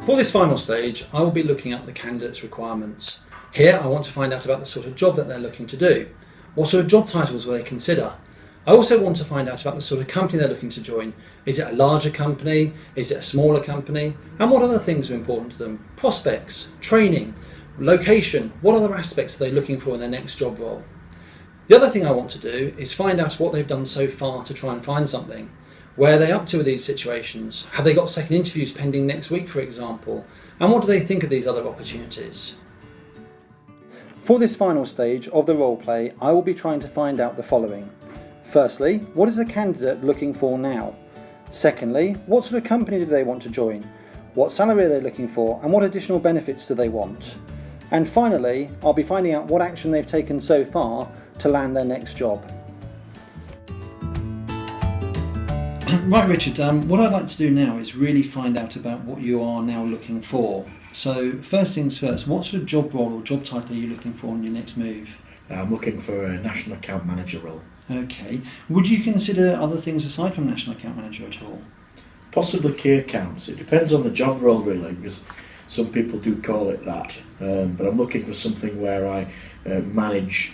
For this final stage, I will be looking at the candidate's requirements. Here, I want to find out about the sort of job that they're looking to do. What sort of job titles will they consider? I also want to find out about the sort of company they're looking to join. Is it a larger company? Is it a smaller company? And what other things are important to them? Prospects, training, location, what other aspects are they looking for in their next job role? The other thing I want to do is find out what they've done so far to try and find something. Where are they up to with these situations? Have they got second interviews pending next week, for example? And what do they think of these other opportunities? For this final stage of the role play, I will be trying to find out the following. Firstly, what is the candidate looking for now? Secondly, what sort of company do they want to join? What salary are they looking for? And what additional benefits do they want? And finally, I'll be finding out what action they've taken so far to land their next job. Right, Richard, what I'd like to do now is really find out about what you are now looking for. So first things first, what sort of job role or job title are you looking for in your next move? I'm looking for a national account manager role. Okay. Would you consider other things aside from national account manager at all? Possibly key accounts. It depends on the job role really, because some people do call it that. But I'm looking for something where I manage,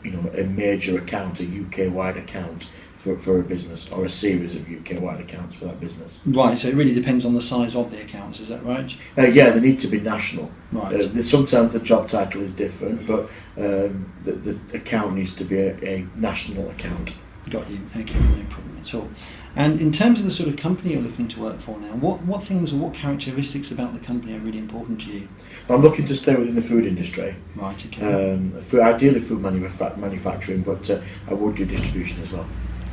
a major account, a UK-wide account for a business, or a series of UK-wide accounts for that business. Right, so it really depends on the size of the accounts, is that right? Yeah, they need to be national. Right. Sometimes the job title is different, but the account needs to be a national account. Got you. Okay, no problem at all. And in terms of the sort of company you're looking to work for now, what things or what characteristics about the company are really important to you? I'm looking to stay within the food industry. Right, okay. Ideally food manufacturing, but I would do distribution as well.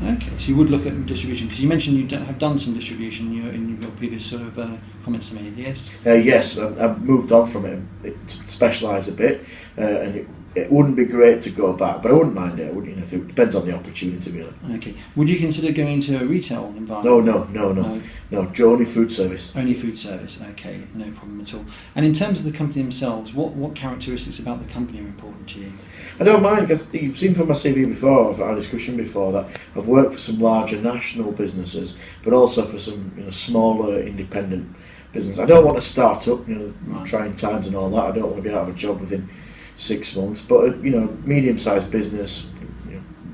Okay, so you would look at distribution, because you mentioned you have done some distribution in your previous sort of comments to me, yes? Yes, I've moved on from it to specialise a bit, and it wouldn't be great to go back, but I wouldn't mind it. It depends on the opportunity, really. Okay. Would you consider going to a retail environment? No, only food service. Only food service, okay, no problem at all. And in terms of the company themselves, what characteristics about the company are important to you? I don't mind, because you've seen from my CV before, I've had a discussion before, that I've worked for some larger national businesses, but also for some smaller independent business. I don't want to start up, Right. trying times and all that. I don't want to be out of a job within 6 months, but medium-sized business,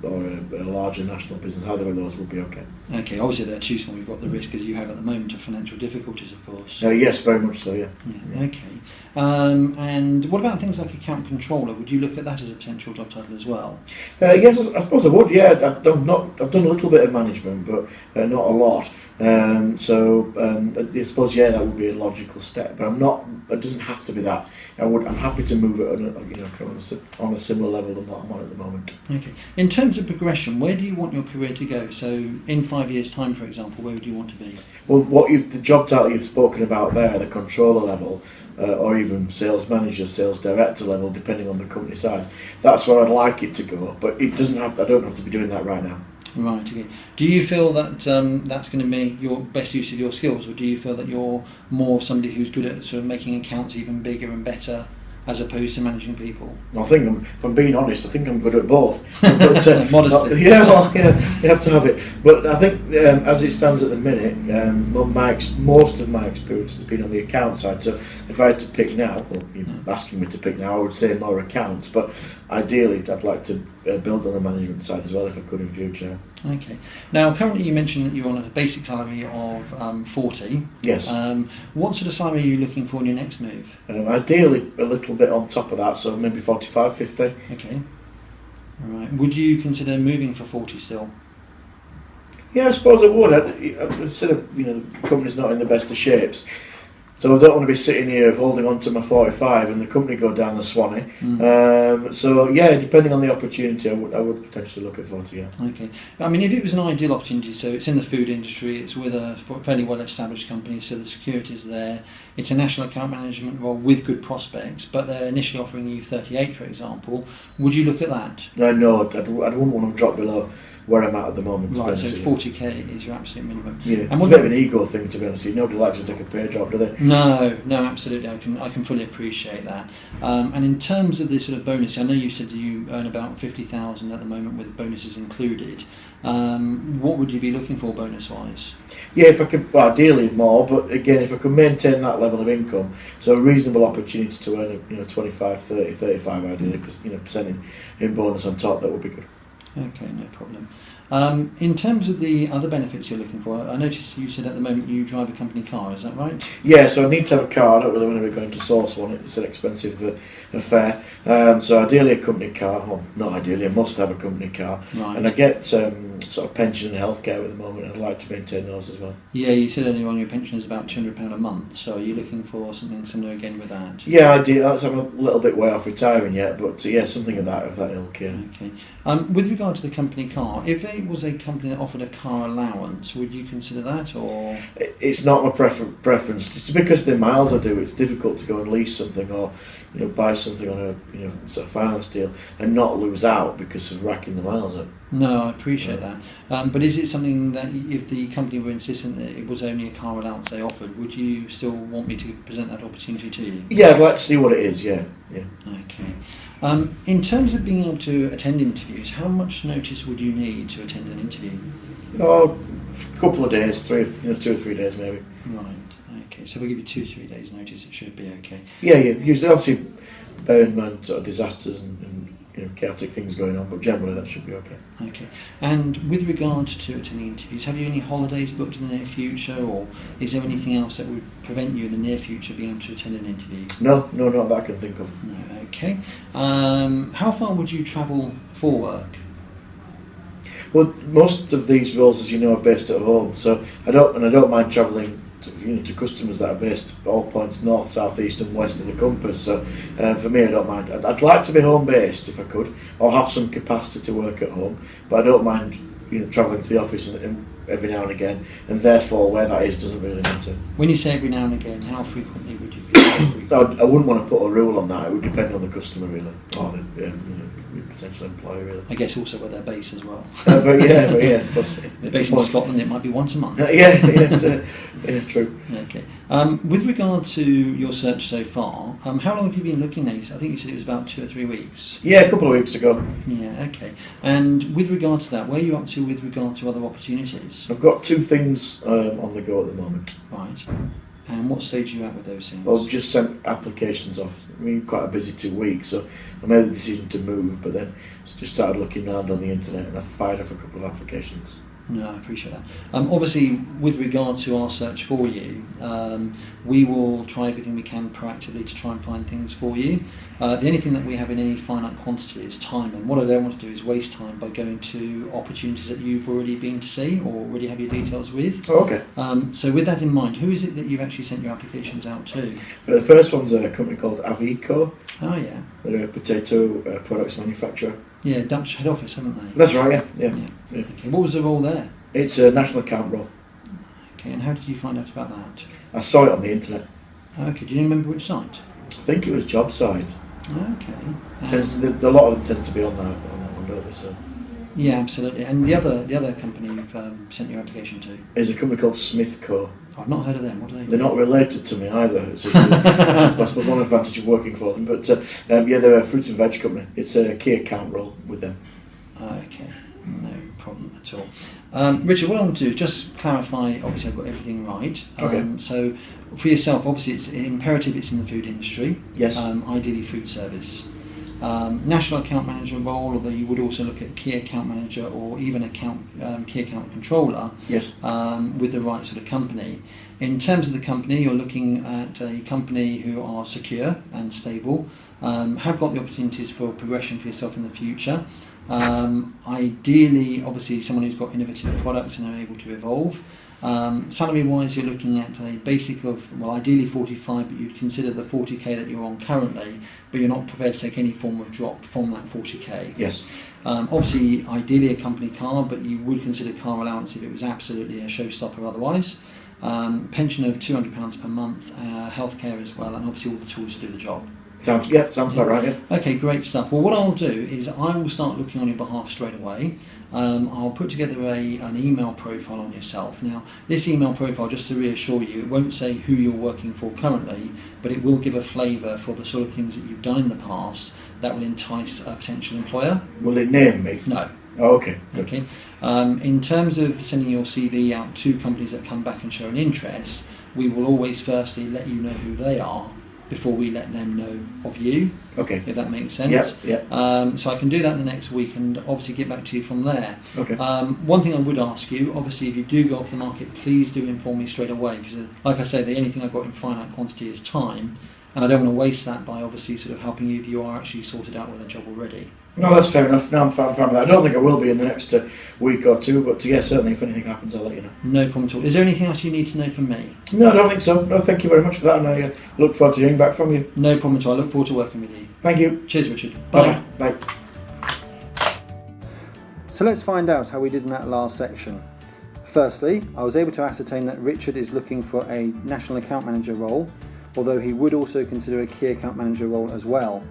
or a larger national business, either of those would be okay. Okay, obviously they're too small. You've got the risk, as you have at the moment, of financial difficulties, of course. Yes, very much so. Yeah. Okay. And what about things like account controller? Would you look at that as a potential job title as well? Yes, I suppose I would. Yeah, I've done a little bit of management, but not a lot. I suppose that would be a logical step. But I'm not. It doesn't have to be that. I'm happy to move it on a similar level than what I'm on at the moment. Okay. In terms of progression, where do you want your career to go? So, in 5 years' time, for example, where would you want to be? Well, the job title you've spoken about there, the controller level, or even sales manager, sales director level, depending on the company size, that's where I'd like it to go. But it doesn't have. I don't have to be doing that right now. Right, okay. Do you feel that that's going to be your best use of your skills, or do you feel that you're more somebody who's good at sort of making accounts even bigger and better, as opposed to managing people? I think if I'm being honest, I think I'm good at both. But, modesty. You have to have it. But I think as it stands at the minute, most of my experience has been on the account side. So if I had to pick now, asking me to pick now, I would say more accounts. But ideally, I'd like to build on the management side as well if I could in future. Okay. Now, currently you mentioned that you're on a basic salary of 40. Yes. What sort of salary are you looking for in your next move? Ideally, a little bit on top of that, so maybe 45, 50. Okay. All right. Would you consider moving for 40 still? Yeah, I suppose I would. I've said, the company's not in the best of shapes. So I don't want to be sitting here holding on to my 45 and the company go down the Swanee. Depending on the opportunity, I would potentially look at 40. Yeah. Okay. I mean, if it was an ideal opportunity, so it's in the food industry, it's with a fairly well-established company, so the security's there, it's a national account management role with good prospects, but they're initially offering you 38, for example, would you look at that? No, I wouldn't want to drop below where I'm at the moment. to be Right, so honest with you. 40k is your absolute minimum. Yeah, And it's what a bit of about- an ego thing, to be honest with you. Nobody likes to take a pay drop, do they? No, absolutely. I can fully appreciate that. And in terms of the sort of bonus, I know you said you earn about 50,000 at the moment with bonuses included. What would you be looking for bonus wise? Yeah, if I could, well, ideally more, but again, if I could maintain that level of income, so a reasonable opportunity to earn, 25, 30, 35 ideally, percent in bonus on top, that would be good. Okay, no problem. In terms of the other benefits you're looking for, I noticed you said at the moment you drive a company car, is that right? Yeah, so I need to have a car. I don't really want to be going to source one. It's an expensive affair. So ideally a company car. Well, not ideally, I must have a company car. Right. And I get sort of pension and healthcare at the moment. I'd like to maintain those as well. Yeah, you said earlier on your pension is about £200 a month, so are you looking for something similar again with that? Yeah, I do. I'm a little bit way off retiring yet, but yeah, something of that ilk. Yeah. Okay. With regard to the company car, if it was a company that offered a car allowance, would you consider that, or? It's not my preference. It's because the miles I do. It's difficult to go and lease something or buy something on a sort of finance deal and not lose out because of racking the miles up. No, I appreciate that. But is it something that if the company were insistent that it was only a car allowance they offered, would you still want me to present that opportunity to you? Yeah, I'd like to see what it is. Yeah. Okay. In terms of being able to attend interviews, how much notice would you need to attend an interview? Oh, a couple of days, 2 or 3 days maybe. Right. Okay. So if I give you 2 or 3 days notice, it should be okay. Yeah. Usually, obviously, bear in mind sort of disasters and chaotic things going on, but generally that should be okay. Okay. And with regard to attending interviews, have you any holidays booked in the near future, or is there anything else that would prevent you in the near future being able to attend an interview? No, not that I can think of. No. Okay. How far would you travel for work? Well, most of these roles, as you know, are based at home, so I don't mind travelling to customers that are based at all points north, south, east, and west of the compass. So for me, I don't mind. I'd like to be home based if I could, or have some capacity to work at home, but I don't mind travelling to the office and every now and again, and therefore where that is doesn't really matter. When you say every now and again, how frequently would you consider frequent? I wouldn't want to put a rule on that. It would depend on the customer really, or the potential employer really. I guess also where they're based as well. But yeah, I suppose. They're based in Scotland, it might be once a month. Yeah, true. Okay. With regard to your search so far, how long have you been looking now? I think you said it was about 2 or 3 weeks. Yeah, a couple of weeks ago. Yeah, okay. And with regard to that, where are you up to with regard to other opportunities? I've got 2 things on the go at the moment. Right. And what stage are you at with those things? I've just sent applications off. I mean, quite a busy 2 weeks, so I made the decision to move, but then just started looking around on the internet and I fired off a couple of applications. No, I appreciate that. Obviously, with regard to our search for you, we will try everything we can proactively to try and find things for you. The only thing that we have in any finite quantity is time, and what I don't want to do is waste time by going to opportunities that you've already been to see or already have your details with. Oh, okay. So with that in mind, who is it that you've actually sent your applications out to? The first one's a company called Avico. Oh yeah. They're a potato products manufacturer. Yeah, Dutch head office, haven't they? That's right, yeah. Okay, what was the role there? It's a national account role. Okay, and how did you find out about that? I saw it on the internet. Okay, do you remember which site? I think it was JobSide. Okay. A lot of them tend to be on that one, don't they? So. Yeah, absolutely. And the other company you've sent your application to? There's a company called Smithco. I've not heard of them. What do they do? They're not related to me either. It's I suppose one advantage of working for them. But they're a fruit and veg company. It's a key account role with them. Okay, no problem at all. Richard, what I want to do is just clarify, obviously I've got everything right. Okay. So for yourself, obviously it's imperative it's in the food industry. Yes. Ideally food service. National account manager role, although you would also look at key account manager or even key account controller. Yes. With the right sort of company. In terms of the company, you're looking at a company who are secure and stable, have got the opportunities for progression for yourself in the future. Ideally, obviously, someone who's got innovative products and are able to evolve. Salary-wise, you're looking at a basic of, well, ideally 45, but you'd consider the 40k that you're on currently, but you're not prepared to take any form of drop from that 40k. Yes. Obviously, ideally a company car, but you would consider car allowance if it was absolutely a showstopper otherwise. Pension of £200 per month, healthcare as well, and obviously all the tools to do the job. Sounds about right, yeah. Okay, great stuff. Well, what I'll do is I will start looking on your behalf straight away. I'll put together an email profile on yourself. Now, this email profile, just to reassure you, it won't say who you're working for currently, but it will give a flavour for the sort of things that you've done in the past that will entice a potential employer. Will it name me? No. Oh, okay. Good. Okay. In terms of sending your CV out to companies that come back and show an interest, we will always firstly let you know who they are before we let them know of you. Okay. If that makes sense. Yeah. So I can do that in the next week and obviously get back to you from there. Okay. One thing I would ask you, obviously, if you do go off the market, please do inform me straight away, because like I say, the only thing I've got in finite quantity is time, and I don't want to waste that by obviously sort of helping you if you are actually sorted out with a job already. No, that's fair enough. No, I'm fine with that. I don't think I will be in the next week or two, but yeah, certainly if anything happens, I'll let you know. No problem at all. Is there anything else you need to know from me? No, I don't think so. No, thank you very much for that, and I look forward to hearing back from you. No problem at all. I look forward to working with you. Thank you. Cheers, Richard. Bye. Bye. So let's find out how we did in that last section. Firstly, I was able to ascertain that Richard is looking for a national account manager role, although he would also consider a key account manager role as well.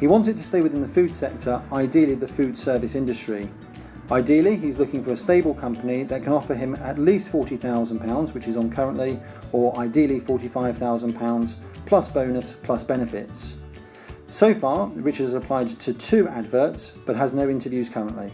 He wanted to stay within the food sector, ideally the food service industry. Ideally, he's looking for a stable company that can offer him at least £40,000, which he's on currently, or ideally £45,000 plus bonus plus benefits. So far, Richard has applied to 2 adverts but has no interviews currently.